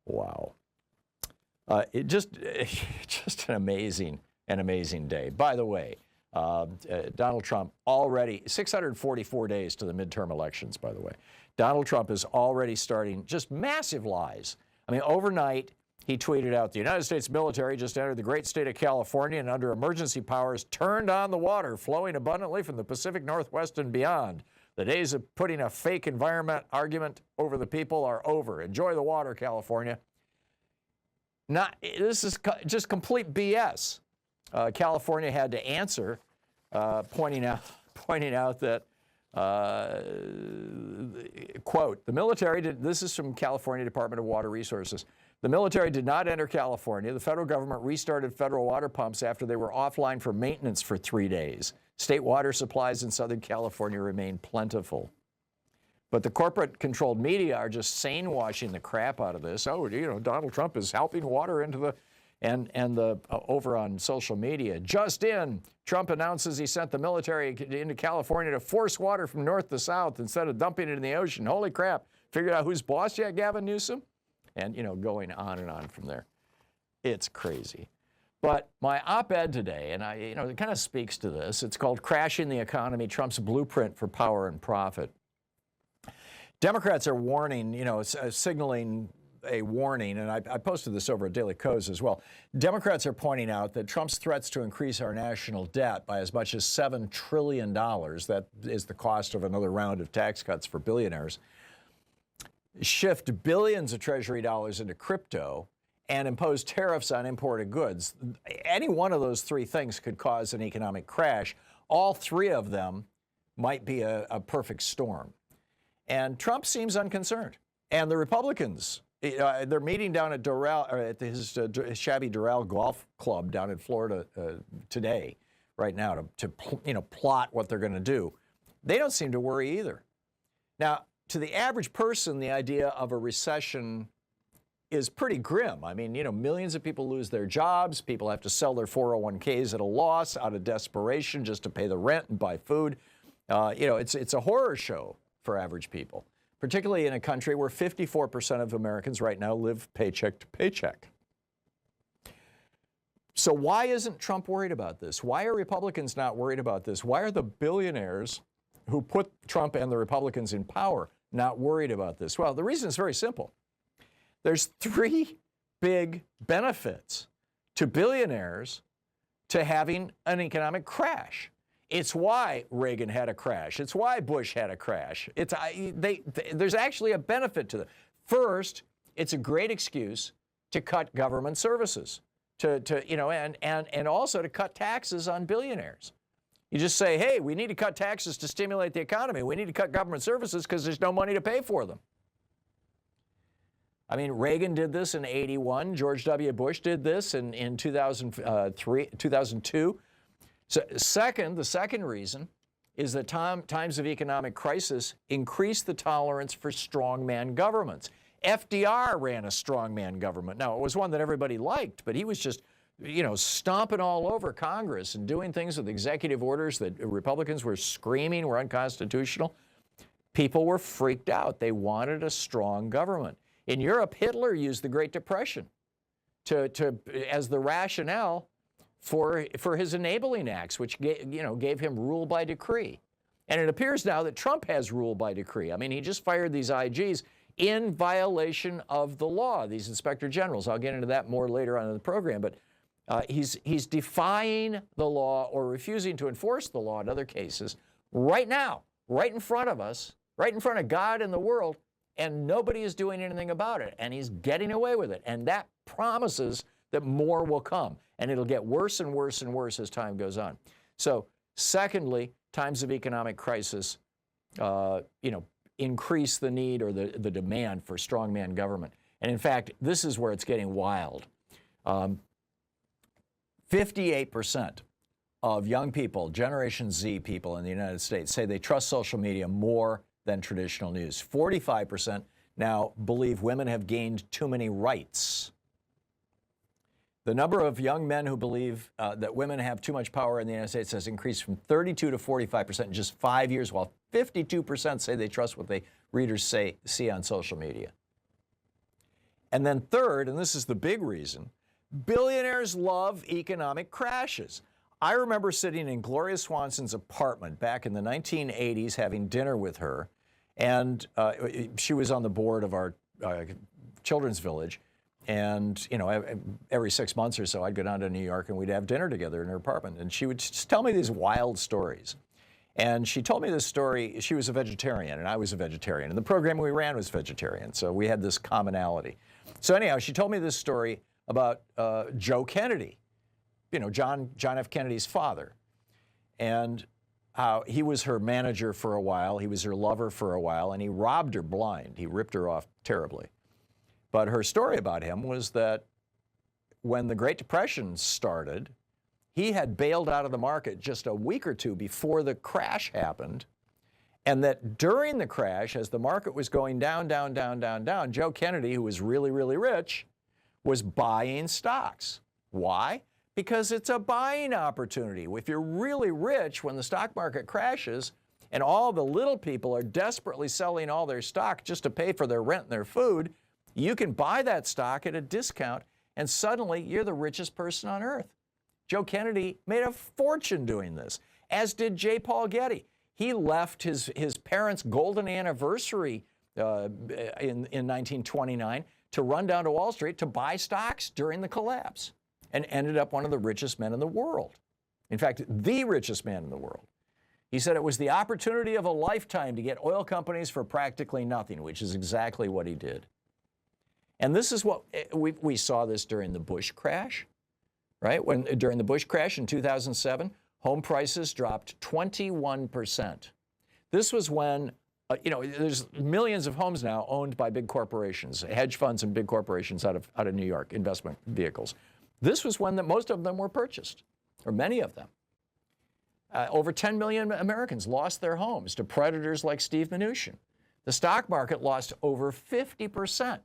Wow. It just an amazing day. By the way, Donald Trump already 644 days to the midterm elections, by the way. Donald Trump is already starting just massive lies. I mean, overnight, he tweeted out, the United States military just entered the great state of California and under emergency powers turned on the water flowing abundantly from the Pacific Northwest and beyond. The days of putting a fake environment argument over the people are over. Enjoy the water, California. This is just complete BS. California had to answer, pointing out that, quote, the military did, this is from California Department of Water Resources. The military did not enter California. The federal government restarted federal water pumps after they were offline for maintenance for 3 days. State water supplies in Southern California remain plentiful. But the corporate-controlled media are just sane-washing the crap out of this. Oh, you know, Donald Trump is helping water into the, over on social media. Just in, Trump announces he sent the military into California to force water from north to south instead of dumping it in the ocean. Holy crap. Figured out who's boss yet, Gavin Newsom? And, you know, going on and on from there. It's crazy. But my op-ed today, and it kind of speaks to this. It's called Crashing the Economy, Trump's Blueprint for Power and Profit. Democrats are warning, signaling a warning, and I posted this over at Daily Kos as well. Democrats are pointing out that Trump's threats to increase our national debt by as much as $7 trillion, that is the cost of another round of tax cuts for billionaires, shift billions of Treasury dollars into crypto, and impose tariffs on imported goods. Any one of those three things could cause an economic crash. All three of them might be a perfect storm. And Trump seems unconcerned. And the Republicans, they're meeting down at Doral, or at his shabby Doral Golf Club down in Florida today, right now, to plot what they're going to do. They don't seem to worry either. Now, to the average person, the idea of a recession is pretty grim. I mean, millions of people lose their jobs. People have to sell their 401ks at a loss out of desperation just to pay the rent and buy food. It's a horror show for average people, particularly in a country where 54% of Americans right now live paycheck to paycheck. So why isn't Trump worried about this? Why are Republicans not worried about this? Why are the billionaires who put Trump and the Republicans in power not worried about this? Well, the reason is very simple. There's three big benefits to billionaires to having an economic crash. It's why Reagan had a crash. It's why Bush had a crash. There's actually a benefit to them. First, it's a great excuse to cut government services, and also to cut taxes on billionaires. You just say, hey, we need to cut taxes to stimulate the economy. We need to cut government services because there's no money to pay for them. I mean, Reagan did this in '81. George W. Bush did this in 2002. So the second reason is that times of economic crisis increase the tolerance for strongman governments. FDR ran a strongman government. Now, it was one that everybody liked, but he was just, stomping all over Congress and doing things with executive orders that Republicans were screaming were unconstitutional. People were freaked out. They wanted a strong government. In Europe, Hitler used the Great Depression as the rationale for his enabling acts, which gave him rule by decree. And it appears now that Trump has rule by decree. I mean, he just fired these IGs in violation of the law, these inspector generals. I'll get into that more later on in the program, but he's defying the law or refusing to enforce the law in other cases right now, right in front of us, right in front of God and the world, and nobody is doing anything about it, and he's getting away with it. And that promises that more will come, and it'll get worse and worse and worse as time goes on. So, secondly, times of economic crisis, increase the need or the demand for strongman government. And in fact, this is where it's getting wild. 58% of young people, Generation Z people in the United States, say they trust social media more than traditional news. 45% now believe women have gained too many rights. The number of young men who believe that women have too much power in the United States has increased from 32 to 45% in just 5 years, while 52% say they trust what readers see on social media. And then third, and this is the big reason, billionaires love economic crashes. I remember sitting in Gloria Swanson's apartment back in the 1980s having dinner with her, and she was on the board of our children's village. And, you know, every 6 months or so, I'd go down to New York and we'd have dinner together in her apartment. And she would just tell me these wild stories. And she told me this story. She was a vegetarian and I was a vegetarian. And the program we ran was vegetarian. So we had this commonality. So anyhow, she told me this story about Joe Kennedy, you know, John F. Kennedy's father. And how he was her manager for a while. He was her lover for a while. And he robbed her blind. He ripped her off terribly. But her story about him was that when the Great Depression started, he had bailed out of the market just a week or two before the crash happened. And that during the crash, as the market was going down, Joe Kennedy, who was really, really rich, was buying stocks. Why? Because it's a buying opportunity. If you're really rich, when the stock market crashes and all the little people are desperately selling all their stock just to pay for their rent and their food, you can buy that stock at a discount, and suddenly you're the richest person on earth. Joe Kennedy made a fortune doing this, as did J. Paul Getty. He left his parents' golden anniversary in 1929 to run down to Wall Street to buy stocks during the collapse, and ended up one of the richest men in the world. In fact, the richest man in the world. He said it was the opportunity of a lifetime to get oil companies for practically nothing, which is exactly what he did. And this is what we saw this during the Bush crash, right? During the Bush crash in 2007, home prices dropped 21%. This was when, you know, there's millions of homes now owned by big corporations, hedge funds and big corporations out of New York, investment vehicles. This was when most of them were purchased, or many of them. Over 10 million Americans lost their homes to predators like Steve Mnuchin. The stock market lost over 50%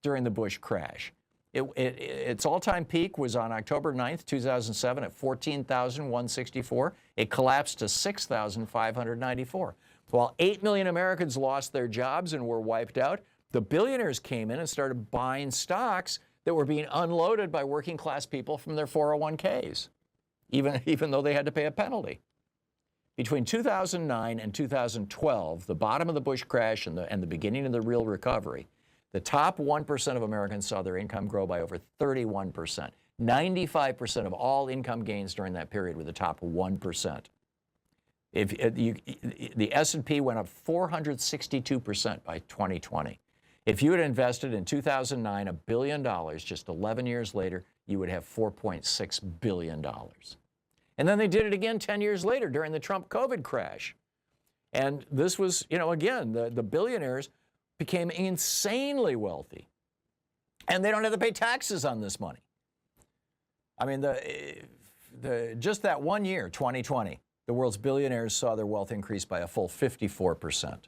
during the Bush crash. Its all-time peak was on October 9th, 2007 at 14,164. It collapsed to 6,594. While 8 million Americans lost their jobs and were wiped out, the billionaires came in and started buying stocks that were being unloaded by working class people from their 401ks, even though they had to pay a penalty. Between 2009 and 2012, the bottom of the Bush crash and the beginning of the real recovery, the top 1% of Americans saw their income grow by over 31%. 95% of all income gains during that period were the top 1%. The S&P went up 462% by 2020. If you had invested in 2009 $1 billion, just 11 years later, you would have $4.6 billion. And then they did it again 10 years later during the Trump COVID crash. And this was, you know, again, the billionaires became insanely wealthy. And they don't have to pay taxes on this money. I mean, just that one year, 2020, the world's billionaires saw their wealth increase by a full 54%.